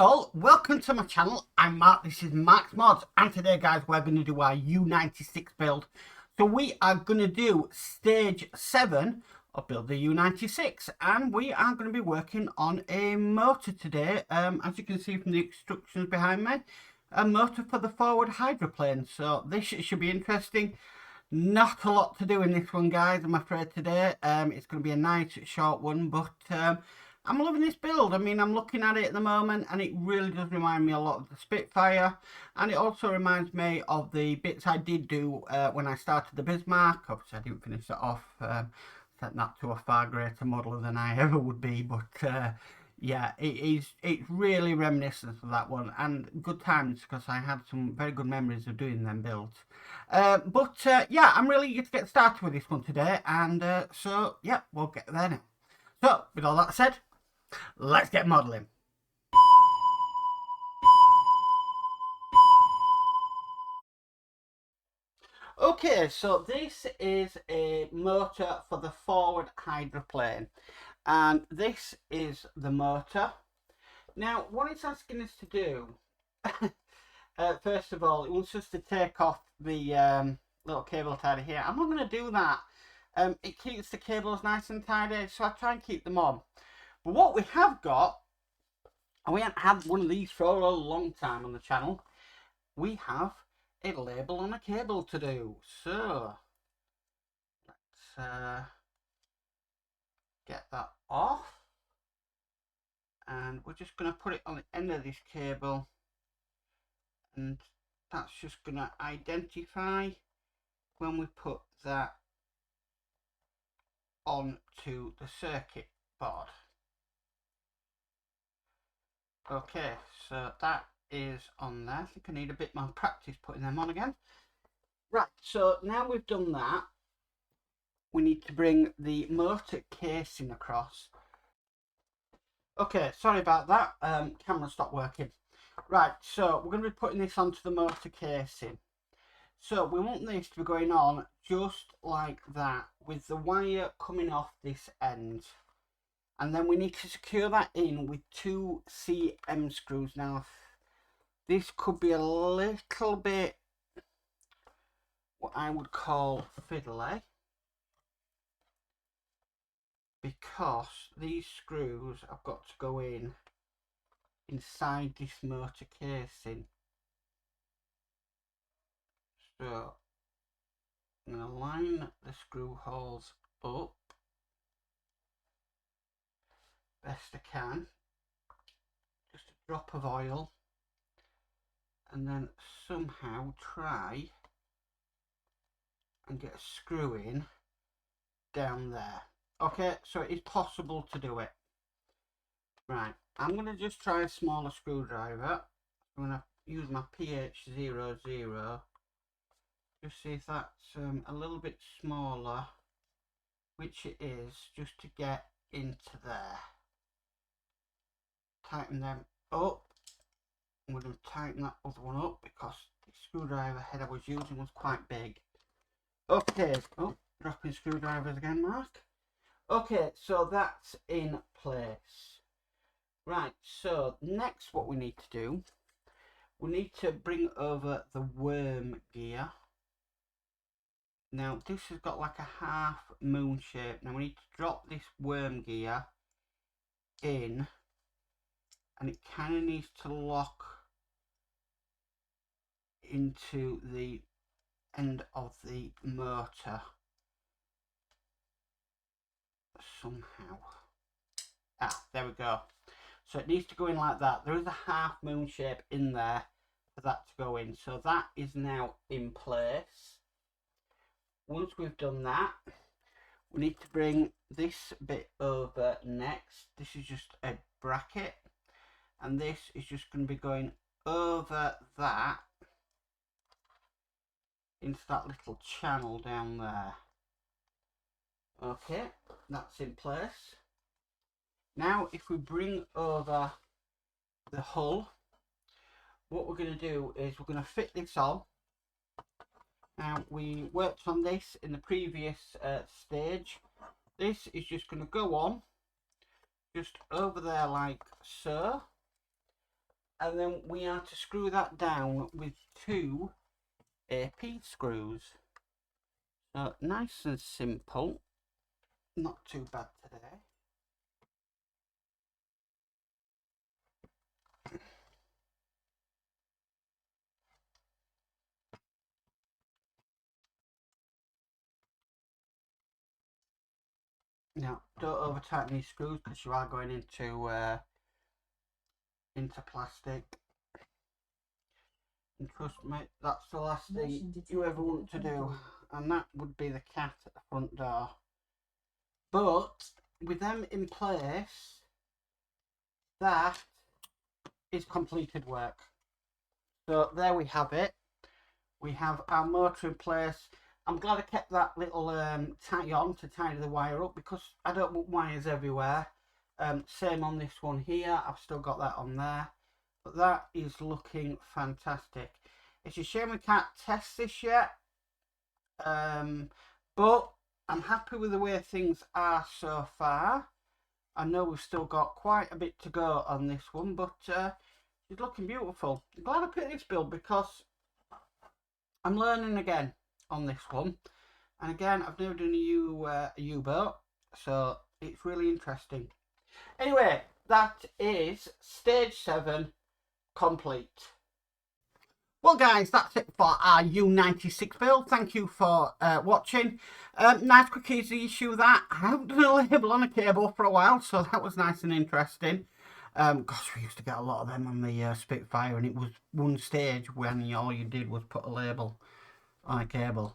all, welcome to my channel. I'm Mark, this is Mark's Mods, and today guys we're going to do our U96 build. So we are going to do stage 7 of build the U96, and we are going to be working on a motor today. As you can see from the instructions behind me, a motor for the forward hydroplane. So this should be interesting. Not a lot to do in this one guys, I'm afraid today. It's going to be a nice short one, but I'm loving this build. I mean, I'm looking at it at the moment and it really does remind me a lot of the Spitfire, and it also reminds me of the bits I did do when I started the Bismarck. Obviously I didn't finish that off, set that to a far greater model than I ever would be, but yeah, it's really reminiscent of that one, and good times because I had some very good memories of doing them builds. Yeah, I'm really eager to get started with this one today, and so yeah, we'll get there now. So with all that said, let's get modelling. Okay, so this is a motor for the forward hydroplane, and this is the motor. Now, what it's asking us to do, first of all, it wants us to take off the little cable tidy here. I'm not going to do that. It keeps the cables nice and tidy, so I try and keep them on. But what we have got, and we haven't had one of these for a long time on the channel, we have a label on a cable to do. So let's get that off, and we're just going to put it on the end of this cable, and that's just going to identify when we put that onto the circuit board. Okay, so that is on there. I think I need a bit more practice putting them on again. Right, so now we've done that, we need to bring the motor casing across. Okay, sorry about that, camera stopped working. Right, so we're going to be putting this onto the motor casing. So we want this to be going on just like that, with the wire coming off this end. And then we need to secure that in with 2 CM screws. Now, this could be a little bit what I would call fiddly, because these screws have got to go in inside this motor casing. So I'm going to line the screw holes up best I can, just a drop of oil, and then somehow try and get a screw in down there. Okay, so it is possible to do it. Right, I'm going to just try a smaller screwdriver. I'm going to use my PH00, just see if that's a little bit smaller, which it is, just to get into there. Tighten them up. I'm going to tighten that other one up because the screwdriver head I was using was quite big. Okay, oh, dropping screwdrivers again, Mark. Okay, so that's in place. Right, so next what we need to do, we need to bring over the worm gear. Now this has got like a half moon shape. Now we need to drop this worm gear in, and it kind of needs to lock into the end of the motor somehow. Ah, there we go. So it needs to go in like that. There is a half moon shape in there for that to go in. So that is now in place. Once we've done that, we need to bring this bit over next. This is just a bracket, and this is just going to be going over that into that little channel down there. Okay, that's in place. Now if we bring over the hull, what we're going to do is we're going to fit this on. Now we worked on this in the previous stage. This is just going to go on just over there like so, And then we are to screw that down with 2 AP screws. So nice and simple, not too bad today. Now, don't over tighten these screws because you are going into plastic. And trust me, that's the last thing you ever want to do, and that would be the cat at the front door. But with them in place, that is completed work. So there we have it. We have our motor in place. I'm glad I kept that little tie on to tidy the wire up because I don't want wires everywhere. Same on this one here. I've still got that on there. But that is looking fantastic. It's a shame we can't test this yet. But I'm happy with the way things are so far. I know we've still got quite a bit to go on this one, but it's looking beautiful. I'm glad I picked this build because I'm learning again on this one. And again, I've never done a U-boat, so it's really interesting. Anyway, that is stage 7 complete. Well guys, that's it for our U96 build. Thank you for watching. Nice quick easy issue that. I haven't done a label on a cable for a while, so that was nice and interesting. Gosh, we used to get a lot of them on the Spitfire, and it was one stage when all you did was put a label on a cable.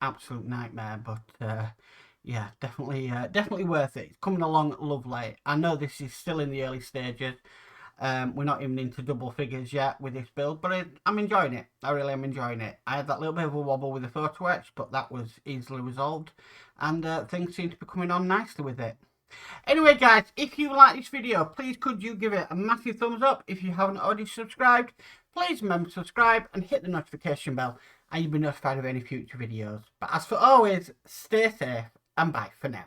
Absolute nightmare, but yeah, definitely worth it. It's coming along lovely. I know this is still in the early stages. We're not even into double figures yet with this build, but I'm enjoying it. I really am enjoying it. I had that little bit of a wobble with the photo etch, but that was easily resolved, and things seem to be coming on nicely with it. Anyway guys, if you like this video, please could you give it a massive thumbs up. If you haven't already subscribed, please remember to subscribe and hit the notification bell, and you'll be notified of any future videos. But as for always, stay safe and bye for now.